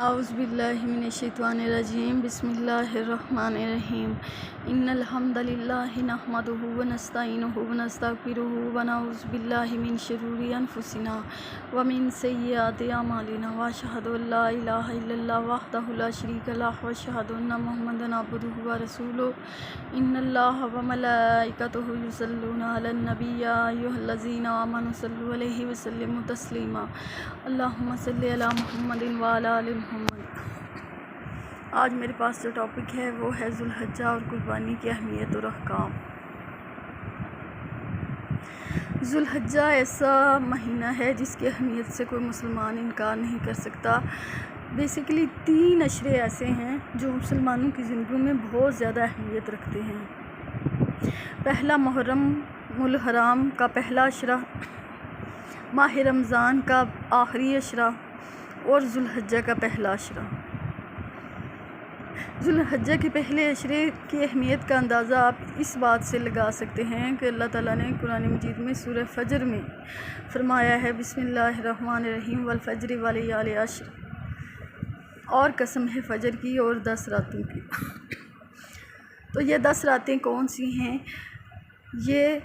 اعوذ باللہ من الشیطان الرجیم بسم اللہ الرحمن الرحیم ان الحمد للہ نحمدہ ونستعینہ ونستغفرہ ونعوذ باللہ من شرور انفسنا ومن سیئات اعمالنا واشہد ان لا الہ الا اللہ وحدہ لا شریک لہ واشہد ان محمدا عبدہ ورسولہ ان اللہ وملائکتہ یصلون علی النبی یا ایھا الذین آمنوا صلوا علیہ وسلموا تسلیما اللہم صلی علی محمد وعلی آل محمد۔ آج میرے پاس جو ٹاپک ہے وہ ہے ذوالحجہ اور قربانی کی اہمیت اور احکام۔ ذوالحجہ ایسا مہینہ ہے جس کی اہمیت سے کوئی مسلمان انکار نہیں کر سکتا۔ بیسیکلی 3 عشرے ایسے ہیں جو مسلمانوں کی زندگیوں میں بہت زیادہ اہمیت رکھتے ہیں۔ پہلا محرم الحرام کا پہلا عشرہ، ماہ رمضان کا آخری عشرہ اور ذوالحجہ کا پہلا عشرہ۔ ذوالحجہ کے پہلے عشرے کی اہمیت کا اندازہ آپ اس بات سے لگا سکتے ہیں کہ اللہ تعالیٰ نے قرآن مجید میں سورہ فجر میں فرمایا ہے بسم اللہ الرحمن الرحیم والفجر ولیال عشر، اور قسم ہے فجر کی اور 10 راتوں کی۔ تو یہ 10 راتیں کون سی ہیں؟ یہ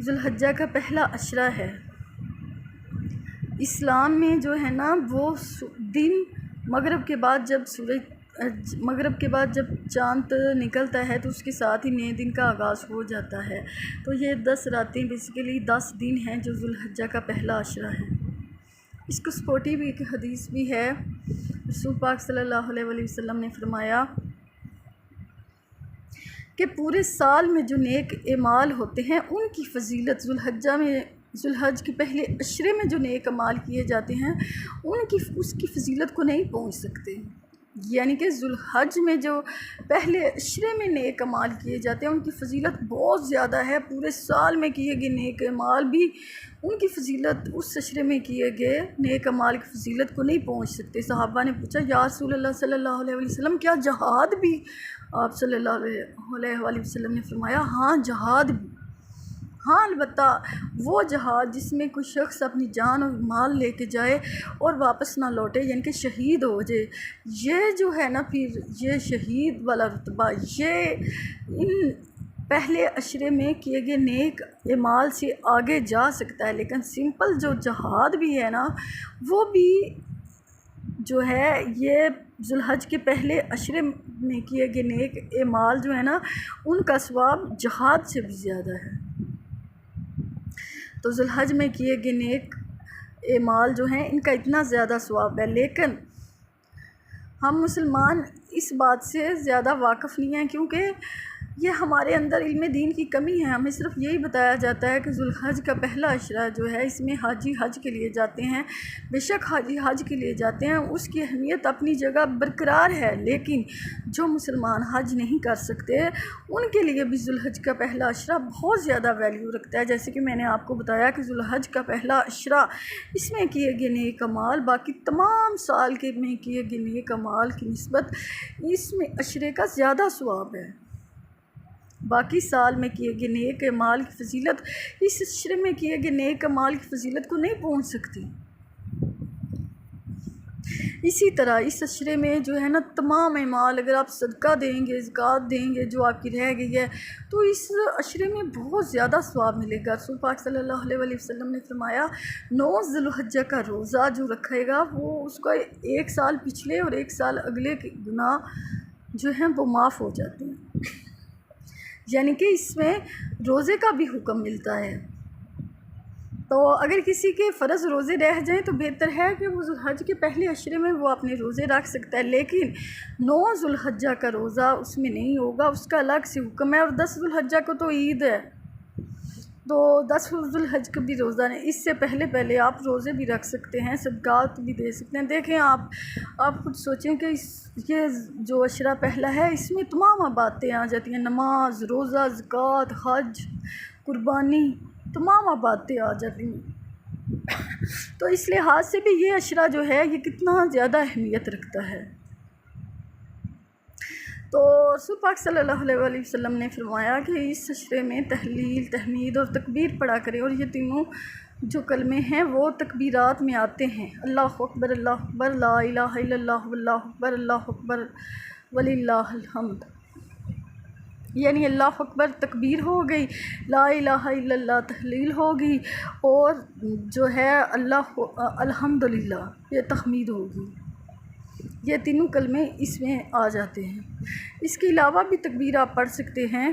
ذوالحجہ کا پہلا عشرہ ہے۔ اسلام میں جو ہے نا وہ دن مغرب کے بعد جب چاند نکلتا ہے تو اس کے ساتھ ہی نئے دن کا آغاز ہو جاتا ہے۔ تو یہ 10 راتیں بیسیکلی 10 دن ہیں جو ذوالحجہ کا پہلا عشرہ ہے۔ اس کو سپورٹیو ایک حدیث بھی ہے۔ رسول پاک صلی اللہ علیہ وسلم نے فرمایا کہ پورے سال میں جو نیک اعمال ہوتے ہیں ان کی فضیلت ذوالحج کے پہلے عشرے میں جو نیک اعمال کیے جاتے ہیں اس کی فضیلت کو نہیں پہنچ سکتے۔ یعنی کہ ذوالحج میں جو پہلے عشرے میں نیک اعمال کیے جاتے ہیں ان کی فضیلت بہت زیادہ ہے۔ پورے سال میں کیے گئے نیک اعمال بھی ان کی فضیلت اس عشرے میں کیے گئے نیک اعمال کی فضیلت کو نہیں پہنچ سکتے۔ صحابہ نے پوچھا یا رسول اللہ صلی اللہ علیہ وسلم کیا جہاد بھی؟ آپ صلی اللہ علیہ وسلم نے فرمایا ہاں جہاد بھی، ہاں البتہ وہ جہاد جس میں کوئی شخص اپنی جان اور مال لے کے جائے اور واپس نہ لوٹے، یعنی کہ شہید ہو جائے، یہ جو ہے نا پھر یہ شہید والا رتبہ یہ ان پہلے عشرے میں کیے گئے نیک اعمال سے آگے جا سکتا ہے۔ لیکن سمپل جو جہاد بھی ہے نا وہ بھی جو ہے یہ ذوالحج کے پہلے عشرے میں کیے گئے نیک اعمال جو ہے نا ان کا ثواب جہاد سے بھی زیادہ ہے۔ تو ذوالحج میں کیے گئے نیک اعمال جو ہیں ان کا اتنا زیادہ ثواب ہے، لیکن ہم مسلمان اس بات سے زیادہ واقف نہیں ہیں کیونکہ یہ ہمارے اندر علم دین کی کمی ہے۔ ہمیں صرف یہی بتایا جاتا ہے کہ ذوالحج کا پہلا عشرہ جو ہے اس میں حاجی حج کے لیے جاتے ہیں۔ بے شک حاجی حج کے لیے جاتے ہیں، اس کی اہمیت اپنی جگہ برقرار ہے، لیکن جو مسلمان حج نہیں کر سکتے ان کے لیے بھی ذوالحج کا پہلا عشرہ بہت زیادہ ویلیو رکھتا ہے۔ جیسے کہ میں نے آپ کو بتایا کہ ذوالحج کا پہلا عشرہ اس میں کیے گئے نیک اعمال باقی تمام سال کے میں کیے گئے نیک اعمال کی نسبت اس میں عشرے کا زیادہ ثواب ہے۔ باقی سال میں کیے گئے نیک اعمال کی فضیلت اس عشرے میں کیے گئے نیک اعمال کی فضیلت کو نہیں پہنچ سکتی۔ اسی طرح اس عشرے میں جو ہے نا تمام اعمال، اگر آپ صدقہ دیں گے، زکوٰۃ دیں گے جو آپ کی رہ گئی ہے تو اس عشرے میں بہت زیادہ ثواب ملے گا۔ رسول پاک صلی اللہ علیہ وسلم نے فرمایا 9 ذوالحجہ کا روزہ جو رکھے گا وہ اس کو 1 سال پچھلے اور 1 سال اگلے کے گناہ جو ہیں وہ معاف ہو جاتے ہیں۔ یعنی کہ اس میں روزے کا بھی حکم ملتا ہے۔ تو اگر کسی کے فرض روزے رہ جائیں تو بہتر ہے کہ وہ ذوالحج کے پہلے عشرے میں وہ اپنے روزے رکھ سکتا ہے، لیکن 9 ذوالحجہ کا روزہ اس میں نہیں ہوگا، اس کا الگ سے حکم ہے۔ اور 10 ذوالحجہ کو تو عید ہے تو 10 ذوالحج کا بھی روزہ نہیں، اس سے پہلے آپ روزے بھی رکھ سکتے ہیں، صدقات بھی دے سکتے ہیں۔ دیکھیں آپ خود سوچیں کہ یہ جو عشرہ پہلا ہے اس میں تمام باتیں آ جاتی ہیں، نماز، روزہ، زکوٰۃ، حج، قربانی، تمام باتیں آ جاتی ہیں۔ تو اس لحاظ سے بھی یہ عشرہ جو ہے یہ کتنا زیادہ اہمیت رکھتا ہے۔ تو رسول پاک صلی اللہ علیہ وسلم نے فرمایا کہ اس عشرے میں تہلیل، تحمید اور تکبیر پڑھا کریں، اور یہ تینوں جو کلمے ہیں وہ تکبیرات میں آتے ہیں، اللہ اکبر، لا الہ الا اللہ، اللہ اکبر وللہ الحمد، یعنی اللہ اکبر تکبیر ہو گئی، لا الہ الا اللہ تحلیل ہوگی، اور جو ہے اللہ الحمدللہ یہ تحمید ہوگی۔ یہ تینوں کلمے اس میں آ جاتے ہیں۔ اس کے علاوہ بھی تکبیر آپ پڑھ سکتے ہیں،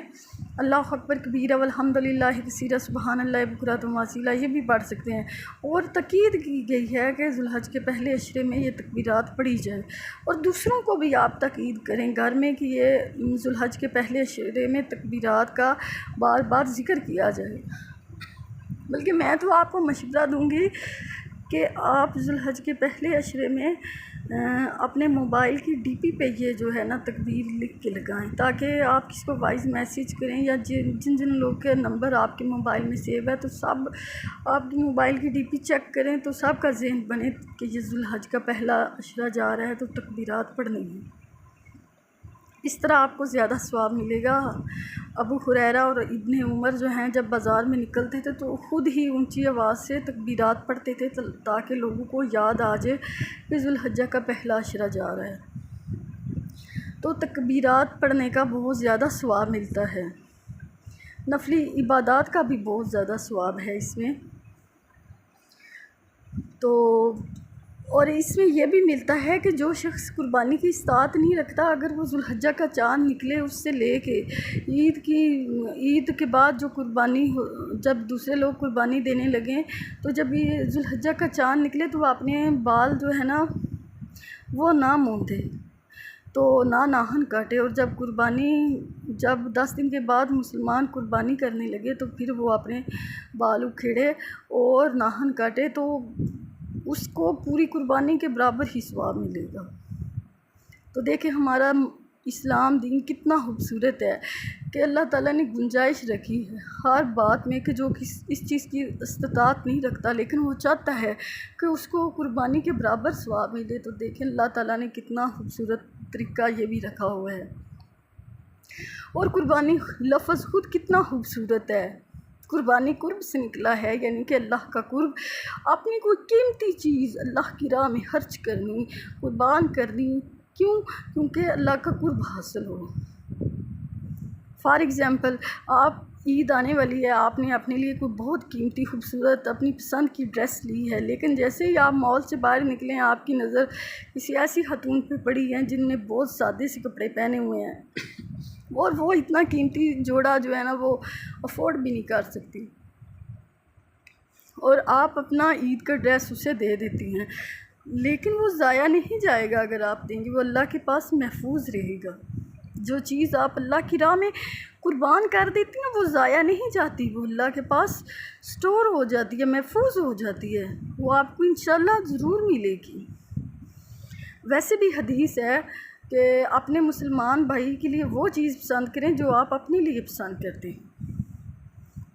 اللہ اکبر کبیرہ والحمدللہ کثیرہ سبحان اللہ بکرۃ واسیلہ، یہ بھی پڑھ سکتے ہیں۔ اور تاکید کی گئی ہے کہ ذو الحج کے پہلے عشرے میں یہ تکبیرات پڑھی جائے، اور دوسروں کو بھی آپ تاکید کریں گھر میں کہ یہ ذو الحج کے پہلے عشرے میں تکبیرات کا بار بار ذکر کیا جائے۔ بلکہ میں تو آپ کو مشورہ دوں گی کہ آپ ذو الحج کے پہلے عشرے میں اپنے موبائل کی ڈی پی پہ یہ جو ہے نا تکبیر لکھ کے لگائیں، تاکہ آپ کسی کو وائس میسیج کریں، یا جن لوگ کے نمبر آپ کے موبائل میں سیو ہے تو سب آپ کی موبائل کی ڈی پی چیک کریں تو سب کا ذہن بنے کہ یہ ذو الحج کا پہلا عشرہ جا رہا ہے تو تکبیرات پڑھنی ہے۔ اس طرح آپ کو زیادہ ثواب ملے گا۔ ابو ہریرہ اور ابن عمر جو ہیں جب بازار میں نکلتے تھے تو خود ہی اونچی آواز سے تکبیرات پڑھتے تھے تاکہ لوگوں کو یاد آ جائے کہ ذو الحجہ کا پہلا عشرہ جا رہا ہے۔ تو تکبیرات پڑھنے کا بہت زیادہ ثواب ملتا ہے، نفلی عبادات کا بھی بہت زیادہ ثواب ہے اس میں۔ تو اور اس میں یہ بھی ملتا ہے کہ جو شخص قربانی کی استطاعت نہیں رکھتا، اگر وہ ذو الحجہ کا چاند نکلے اس سے لے کے عید کے بعد جو قربانی جب دوسرے لوگ قربانی دینے لگیں تو جب یہ ذو الحجہ کا چاند نکلے تو وہ اپنے بال جو ہے نا وہ نہ مونڈے، تو نہ ناخن کاٹے، اور جب 10 دن کے بعد مسلمان قربانی کرنے لگے تو پھر وہ اپنے بال اکھیڑے اور ناخن کاٹے، تو اس کو پوری قربانی کے برابر ہی ثواب ملے گا۔ تو دیکھیں ہمارا اسلام دین کتنا خوبصورت ہے کہ اللہ تعالیٰ نے گنجائش رکھی ہے ہر بات میں، کہ جو اس چیز کی استطاعت نہیں رکھتا لیکن وہ چاہتا ہے کہ اس کو قربانی کے برابر ثواب ملے، تو دیکھیں اللہ تعالیٰ نے کتنا خوبصورت طریقہ یہ بھی رکھا ہوا ہے۔ اور قربانی لفظ خود کتنا خوبصورت ہے، قربانی قرب سے نکلا ہے، یعنی کہ اللہ کا قرب، اپنی کوئی قیمتی چیز اللہ کی راہ میں خرچ کرنی، قربان کرنی، کیونکہ اللہ کا قرب حاصل ہو۔ فار ایگزامپل آپ عید آنے والی ہے، آپ نے اپنے لیے کوئی بہت قیمتی خوبصورت اپنی پسند کی ڈریس لی ہے، لیکن جیسے ہی آپ مال سے باہر نکلیں آپ کی نظر کسی ایسی خاتون پہ پڑی ہے جن نے بہت سادے سے کپڑے پہنے ہوئے ہیں، اور وہ اتنا قیمتی جوڑا جو ہے نا وہ افورڈ بھی نہیں کر سکتی، اور آپ اپنا عید کا ڈریس اسے دے دیتی ہیں، لیکن وہ ضائع نہیں جائے گا اگر آپ دیں گے، وہ اللہ کے پاس محفوظ رہے گا۔ جو چیز آپ اللہ کی راہ میں قربان کر دیتی ہیں وہ ضائع نہیں جاتی، وہ اللہ کے پاس سٹور ہو جاتی ہے، محفوظ ہو جاتی ہے، وہ آپ کو انشاءاللہ ضرور ملے گی۔ ویسے بھی حدیث ہے کہ اپنے مسلمان بھائی کے لیے وہ چیز پسند کریں جو آپ اپنے لیے پسند کرتے ہیں۔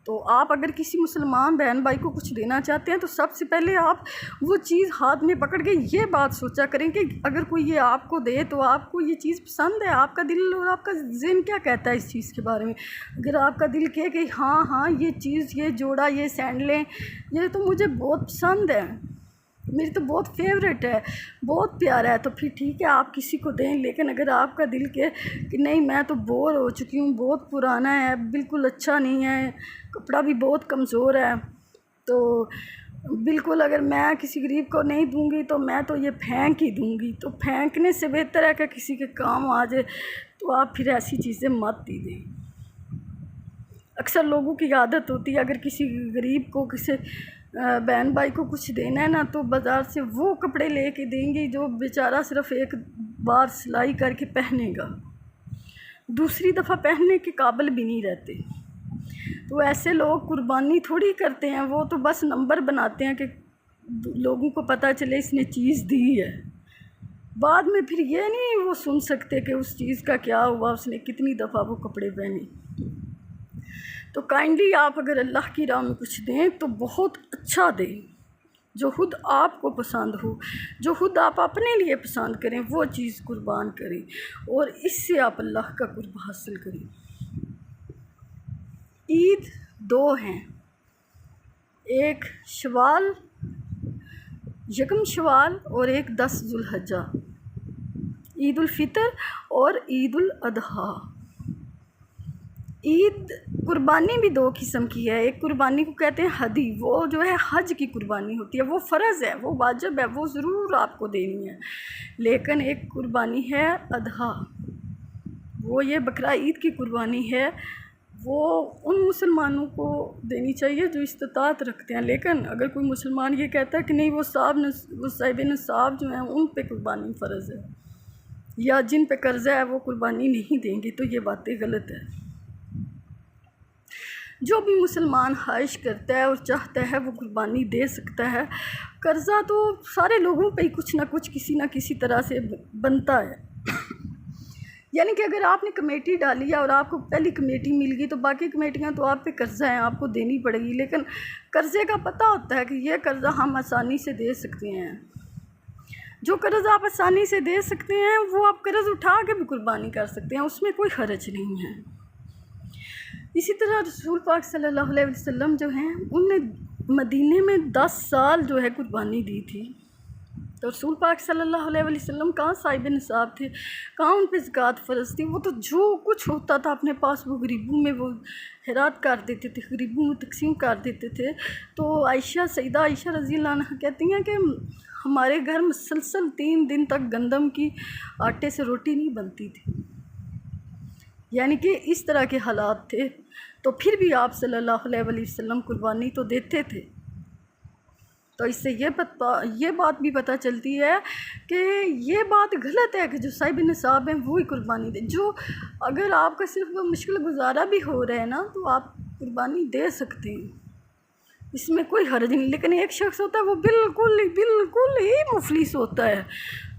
تو آپ اگر کسی مسلمان بہن بھائی کو کچھ دینا چاہتے ہیں تو سب سے پہلے آپ وہ چیز ہاتھ میں پکڑ کے یہ بات سوچا کریں کہ اگر کوئی یہ آپ کو دے تو آپ کو یہ چیز پسند ہے، آپ کا دل اور آپ کا ذہن کیا کہتا ہے اس چیز کے بارے میں۔ اگر آپ کا دل کہے کہ ہاں یہ چیز، یہ جوڑا، یہ سینڈلیں، یہ تو مجھے بہت پسند ہے، میری تو بہت فیوریٹ ہے، بہت پیارا ہے، تو پھر ٹھیک ہے آپ کسی کو دیں، لیکن اگر آپ کا دل کہ نہیں میں تو بور ہو چکی ہوں، بہت پرانا ہے، بالکل اچھا نہیں ہے، کپڑا بھی بہت کمزور ہے، تو بالکل اگر میں کسی غریب کو نہیں دوں گی تو میں تو یہ پھینک ہی دوں گی، تو پھینکنے سے بہتر ہے کہ کسی کے کام آ جائے، تو آپ پھر ایسی چیزیں مت دی دیں۔ اکثر لوگوں کی عادت ہوتی ہے اگر کسی غریب کو، کسی بہن بھائی کو کچھ دینا ہے نا تو بازار سے وہ کپڑے لے کے دیں گی جو بیچارہ صرف ایک بار سلائی کر کے پہنے گا، دوسری دفعہ پہننے کے قابل بھی نہیں رہتے۔ تو ایسے لوگ قربانی تھوڑی کرتے ہیں، وہ تو بس نمبر بناتے ہیں کہ لوگوں کو پتہ چلے اس نے چیز دی ہے، بعد میں پھر یہ نہیں وہ سن سکتے کہ اس چیز کا کیا ہوا، اس نے کتنی دفعہ وہ کپڑے پہنے۔ تو کائنڈلی آپ اگر اللہ کی راہ میں کچھ دیں تو بہت اچھا دیں، جو خود آپ کو پسند ہو، جو خود آپ اپنے لیے پسند کریں وہ چیز قربان کریں، اور اس سے آپ اللہ کا قرب حاصل کریں۔ عید 2 ہیں، ایک شوال، یکم شوال اور ایک 10 ذوالحجہ، عید الفطر اور عید الاضحیٰ۔ عید قربانی بھی 2 قسم کی ہے، ایک قربانی کو کہتے ہیں ہدی، وہ جو ہے حج کی قربانی ہوتی ہے، وہ فرض ہے، وہ واجب ہے، وہ ضرور آپ کو دینی ہے۔ لیکن ایک قربانی ہے اضحیٰ، وہ یہ بقرہ عید کی قربانی ہے، وہ ان مسلمانوں کو دینی چاہیے جو استطاعت رکھتے ہیں۔ لیکن اگر کوئی مسلمان یہ کہتا ہے کہ نہیں وہ صاحب نصاب جو ہیں ان پہ قربانی فرض ہے، یا جن پہ قرضہ ہے وہ قربانی نہیں دیں گے، تو یہ باتیں غلط ہے۔ جو بھی مسلمان خواہش کرتا ہے اور چاہتا ہے وہ قربانی دے سکتا ہے۔ قرضہ تو سارے لوگوں پہ ہی کچھ نہ کچھ کسی نہ کسی طرح سے بنتا ہے، یعنی کہ اگر آپ نے کمیٹی ڈالی ہے اور آپ کو پہلی کمیٹی مل گئی تو باقی کمیٹیاں تو آپ پہ قرضہ ہیں، آپ کو دینی پڑے گی، لیکن قرضے کا پتہ ہوتا ہے کہ یہ قرضہ ہم آسانی سے دے سکتے ہیں۔ جو قرض آپ آسانی سے دے سکتے ہیں وہ آپ قرض اٹھا کے بھی قربانی کر سکتے ہیں، اس میں کوئی حرج نہیں ہے۔ اسی طرح رسول پاک صلی اللہ علیہ وسلم جو ہیں ان نے مدینے میں 10 سال جو ہے قربانی دی تھی، تو رسول پاک صلی اللہ علیہ وسلم کہاں صاحب نصاب تھے، کہاں ان پہ زکوٰۃ فرض تھی، وہ تو جو کچھ ہوتا تھا اپنے پاس وہ غریبوں میں وہ خیرات کر دیتے تھے، غریبوں میں تقسیم کر دیتے تھے۔ تو سیدہ عائشہ رضی اللہ عنہ کہتی ہیں کہ ہمارے گھر مسلسل 3 دن تک گندم کی آٹے سے روٹی نہیں بنتی تھی، یعنی کہ اس طرح کے حالات تھے، تو پھر بھی آپ صلی اللہ علیہ وسلم قربانی تو دیتے تھے۔ تو اس سے یہ بات بھی پتہ چلتی ہے کہ یہ بات غلط ہے کہ جو صاحب نصاب ہیں وہی قربانی دیں۔ جو اگر آپ کا صرف مشکل گزارا بھی ہو رہا ہے نا تو آپ قربانی دے سکتے ہیں، اس میں کوئی حرج نہیں۔ لیکن ایک شخص ہوتا ہے وہ بالکل ہی مفلس ہوتا ہے،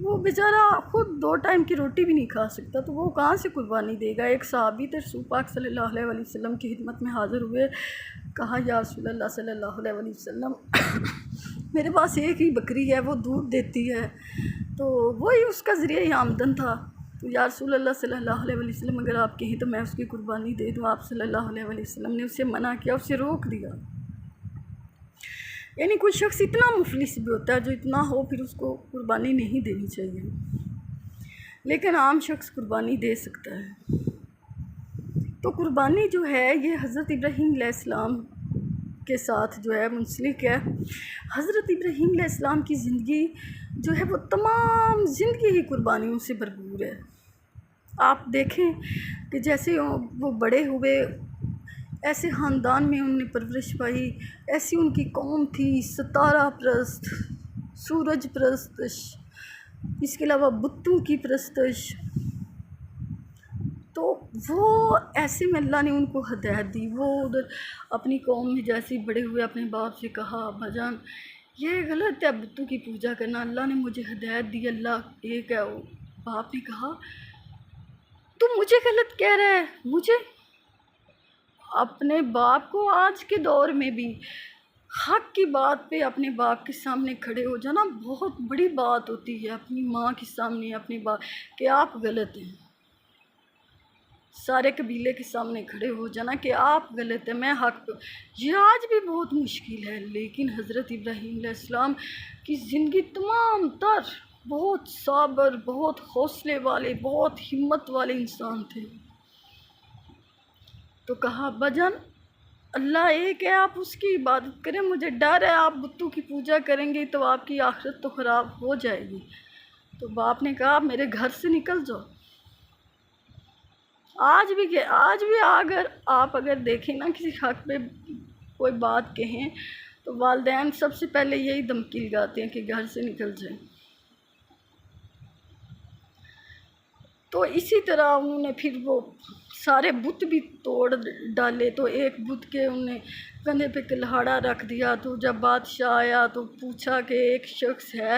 وہ بیچارہ خود 2 ٹائم کی روٹی بھی نہیں کھا سکتا، تو وہ کہاں سے قربانی دے گا۔ ایک صحابی تھے رسول پاک صلی اللہ علیہ وسلم کی خدمت میں حاضر ہوئے، کہا یا رسول اللہ صلی اللہ علیہ وسلم میرے پاس ایک ہی بکری ہے، وہ دودھ دیتی ہے، تو وہی اس کا ذریعہ آمدن تھا، تو یا رسول اللہ صلی اللہ علیہ وسلم اگر آپ کہیں تو میں اس کی قربانی دے دوں۔ آپ صلی اللہ علیہ وسلم نے اسے منع کیا، اسے روک دیا۔ یعنی کوئی شخص اتنا مفلس بھی ہوتا ہے جو اتنا ہو پھر اس کو قربانی نہیں دینی چاہیے، لیکن عام شخص قربانی دے سکتا ہے۔ تو قربانی جو ہے یہ حضرت ابراہیم علیہ السلام کے ساتھ جو ہے منسلک ہے۔ حضرت ابراہیم علیہ السلام کی زندگی جو ہے وہ تمام زندگی ہی قربانیوں سے بھرپور ہے۔ آپ دیکھیں کہ جیسے وہ بڑے ہوئے، ایسے خاندان میں انہوں نے پرورش پائی، ایسی ان کی قوم تھی، ستارہ پرست، سورج پرستش، اس کے علاوہ بتوں کی پرستش، تو وہ ایسے میں اللہ نے ان کو ہدایت دی۔ وہ ادھر اپنی قوم میں جیسے بڑے ہوئے اپنے باپ سے کہا ابا جان یہ غلط ہے بتوں کی پوجا کرنا، اللہ نے مجھے ہدایت دی، اللہ ایک ہے۔ باپ نے کہا تو مجھے غلط کہہ رہا ہے، مجھے اپنے باپ کو آج کے دور میں بھی حق کی بات پہ اپنے باپ کے سامنے کھڑے ہو جانا بہت بڑی بات ہوتی ہے، اپنی ماں کے سامنے اپنے باپ کہ آپ غلط ہیں، سارے قبیلے کے سامنے کھڑے ہو جانا کہ آپ غلط ہیں میں حق پہ، یہ آج بھی بہت مشکل ہے۔ لیکن حضرت ابراہیم علیہ السلام کی زندگی تمام تر بہت صابر، بہت حوصلے والے، بہت ہمت والے انسان تھے۔ تو کہا ابا جان اللہ ایک ہے، آپ اس کی عبادت کریں، مجھے ڈر ہے آپ بتوں کی پوجا کریں گے تو آپ کی آخرت تو خراب ہو جائے گی۔ تو باپ نے کہا میرے گھر سے نکل جاؤ۔ آج بھی اگر دیکھیں نا کسی حق پہ کوئی بات کہیں تو والدین سب سے پہلے یہی دھمکی لگاتے ہیں کہ گھر سے نکل جائیں۔ تو اسی طرح انہوں نے پھر وہ سارے بت بھی توڑ ڈالے، تو ایک بت کے انہوں نے کندھے پہ کلہاڑا رکھ دیا، تو جب بادشاہ آیا تو پوچھا کہ ایک شخص ہے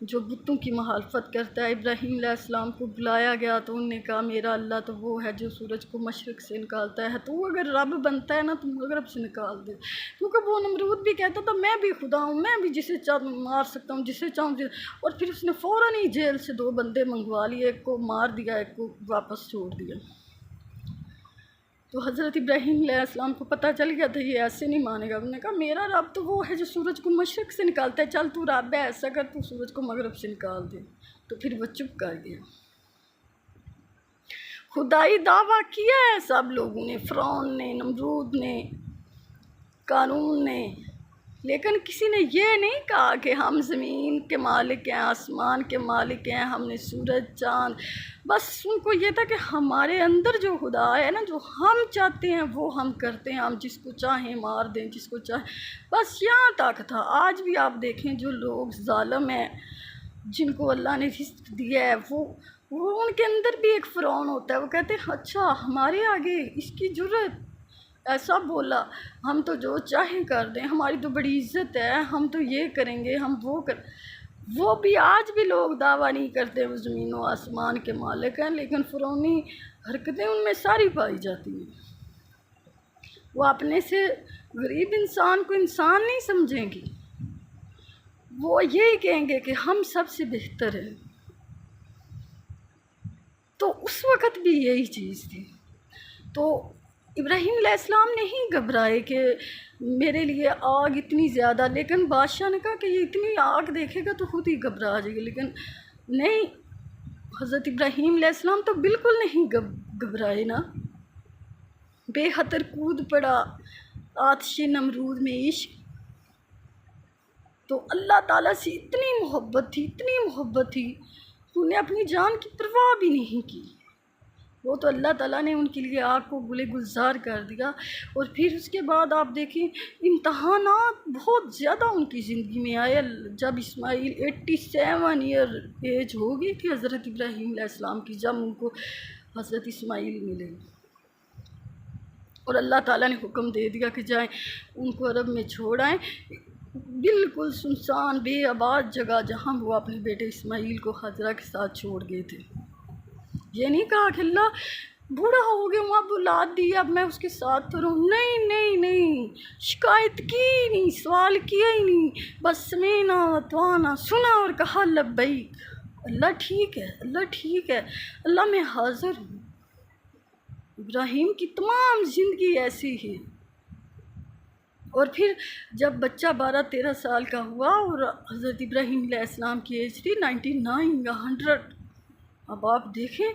جو بتوں کی مخالفت کرتا ہے، ابراہیم علیہ السلام کو بلایا گیا تو انہوں نے کہا میرا اللہ تو وہ ہے جو سورج کو مشرق سے نکالتا ہے، تو وہ اگر رب بنتا ہے نا تو مغرب سے نکال دے، کیونکہ وہ نمرود بھی کہتا تھا میں بھی خدا ہوں، میں بھی جسے چاہوں مار سکتا ہوں، جسے چاہوں اور پھر اس نے فوراً ہی جیل سے 2 بندے منگوا لیے، ایک کو مار دیا، ایک کو واپس چھوڑ دیا۔ تو حضرت ابراہیم علیہ السلام کو پتہ چل گیا تھا یہ ایسے نہیں مانے گا. انہوں نے کہا میرا رب تو وہ ہے جو سورج کو مشرق سے نکالتا ہے، چل تو رب ہے ایسا کر تو سورج کو مغرب سے نکال دے. تو پھر وہ چپ کر گیا. خدائی دعویٰ کیا ہے سب لوگوں نے، فرعون نے، نمرود نے، قارون نے، لیکن کسی نے یہ نہیں کہا کہ ہم زمین کے مالک ہیں، آسمان کے مالک ہیں، ہم نے سورج چاند. بس ان کو یہ تھا کہ ہمارے اندر جو خدا ہے نا، جو ہم چاہتے ہیں وہ ہم کرتے ہیں، ہم جس کو چاہیں مار دیں، جس کو چاہیں. بس یہاں تک تھا. آج بھی آپ دیکھیں جو لوگ ظالم ہیں، جن کو اللہ نے رزق دیا ہے، وہ ان کے اندر بھی ایک فرعون ہوتا ہے. وہ کہتے ہیں اچھا ہمارے آگے اس کی جرت، ایسا بولا، ہم تو جو چاہیں کر دیں، ہماری تو بڑی عزت ہے، ہم تو یہ کریں گے، ہم وہ بھی آج بھی لوگ دعویٰ نہیں کرتے وہ زمین و آسمان کے مالک ہیں، لیکن فرعونی حرکتیں ان میں ساری پائی جاتی ہیں. وہ اپنے سے غریب انسان کو انسان نہیں سمجھیں گی، وہ یہی کہیں گے کہ ہم سب سے بہتر ہیں. تو اس وقت بھی یہی چیز تھی. تو ابراہیم علیہ السلام نہیں گھبرائے کہ میرے لیے آگ اتنی زیادہ، لیکن بادشاہ نے کہا کہ یہ اتنی آگ دیکھے گا تو خود ہی گھبرا جائے گا. لیکن نہیں، حضرت ابراہیم علیہ السلام تو بالکل نہیں گھبرائے نا. بے خطر کود پڑا آتش نمرود میں عشق. تو اللہ تعالیٰ سے اتنی محبت تھی، اتنی محبت تھی، انہیں اپنی جان کی پرواہ بھی نہیں کی. وہ تو اللہ تعالیٰ نے ان کے لیے آگ کو گلے گلزار کر دیا. اور پھر اس کے بعد آپ دیکھیں امتحانات بہت زیادہ ان کی زندگی میں آئے. جب اسماعیل 87 ایئر ایج ہو گئی تھی حضرت ابراہیم علیہ السلام کی، جب ان کو حضرت اسماعیل ملے اور اللہ تعالیٰ نے حکم دے دیا کہ جائیں ان کو عرب میں چھوڑ آئیں، بالکل سنسان بے آباد جگہ جہاں وہ اپنے بیٹے اسماعیل کو حاجرہ کے ساتھ چھوڑ گئے تھے. یہ نہیں کہا کہ اللہ بوڑھا ہو گیا ہوں، اب اولاد دی، اب میں اس کے ساتھ تو رہوں. نہیں نہیں نہیں، شکایت کی نہیں، سوال کیا ہی نہیں، بس سمینا وطوانا، سنا اور کہا لبیک. اللہ ٹھیک ہے، اللہ ٹھیک ہے، اللہ میں حاضر ہوں. ابراہیم کی تمام زندگی ایسی ہی. اور پھر جب بچہ 12-13 سال کا ہوا اور حضرت ابراہیم علیہ السلام کی ایج تھی 99 یا 100. اب آپ دیکھیں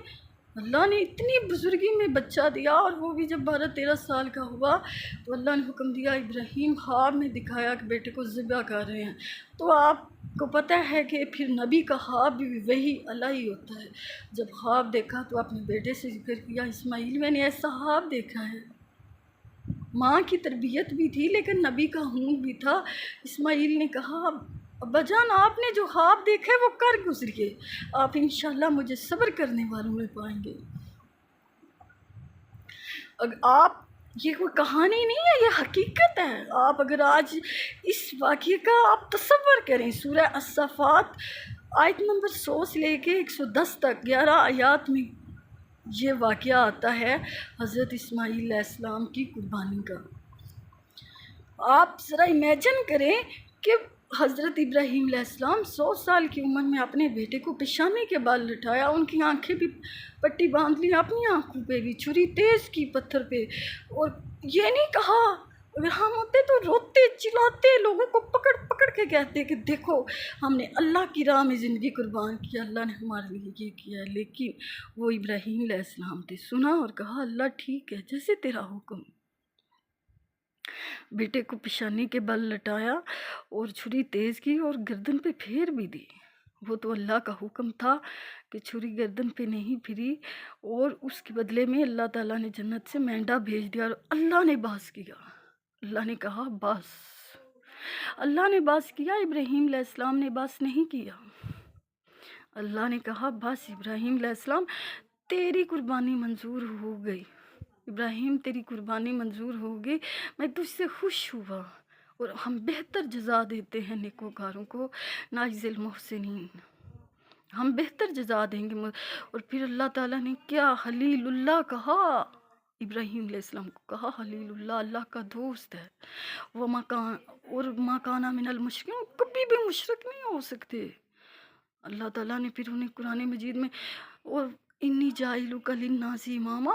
اللہ نے اتنی بزرگی میں بچہ دیا، اور وہ بھی جب 12-13 سال کا ہوا تو اللہ نے حکم دیا ابراہیم خواب میں دکھایا کہ بیٹے کو ذبح کر رہے ہیں. تو آپ کو پتہ ہے کہ پھر نبی کا خواب بھی وہی اللہ ہی ہوتا ہے. جب خواب دیکھا تو اپنے بیٹے سے ذکر کیا اسماعیل میں نے ایسا خواب دیکھا ہے. ماں کی تربیت بھی تھی لیکن نبی کا ہون بھی تھا. اسماعیل نے کہا ابا جان آپ نے جو خواب دیکھے وہ کر گزریے، آپ انشاءاللہ مجھے صبر کرنے والوں میں پائیں گے. اگر آپ، یہ کوئی کہانی نہیں ہے، یہ حقیقت ہے. آپ اگر آج اس واقعے کا آپ تصور کریں، سورہ الصافات آیت نمبر 100 سے لے کے 110 تک 11 آیات میں یہ واقعہ آتا ہے حضرت اسماعیل علیہ السلام کی قربانی کا. آپ ذرا امیجن کریں کہ حضرت ابراہیم علیہ السلام 100 سال کی عمر میں اپنے بیٹے کو پیشانی کے بال لٹایا، ان کی آنکھیں بھی پٹی باندھ لی، اپنی آنکھوں پہ بھی چھری تیز کی پتھر پہ. اور یہ نہیں کہا، اگر ہم ہوتے تو روتے چلاتے، لوگوں کو پکڑ پکڑ کے کہتے کہ دیکھو ہم نے اللہ کی راہ میں زندگی قربان کی، اللہ نے ہمارے لیے یہ کیا ہے. لیکن وہ ابراہیم علیہ السلام نے سنا اور کہا اللہ ٹھیک ہے، جیسے تیرا حکم. بیٹے کو پیشانی کے بل لٹایا اور چھری تیز کی اور گردن پہ پھیر بھی دی. وہ تو اللہ کا حکم تھا کہ چھری گردن پہ نہیں پھری، اور اس کے بدلے میں اللہ تعالیٰ نے جنت سے مینڈا بھیج دیا اور اللہ نے باس کیا. اللہ نے کہا باس، اللہ نے باس کیا، ابراہیم علیہ السلام نے باس نہیں کیا. اللہ نے کہا بس ابراہیم علیہ السلام تیری قربانی منظور ہو گئی، ابراہیم تیری قربانی منظور ہو گئی، میں تجھ سے خوش ہوا، اور ہم بہتر جزا دیتے ہیں نیکوکاروں کو، ناجزی المحسنین، ہم بہتر جزا دیں گے. اور پھر اللہ تعالیٰ نے کیا خلیل اللہ کہا، ابراہیم علیہ السلام کو کہا خلیل اللہ، اللہ کا دوست ہے. وہ ما کانا من المشرکین، کبھی بھی مشرک نہیں ہو سکتے. اللہ تعالیٰ نے پھر انہیں قرآن مجید میں اور انی جاعلک للناس اماما،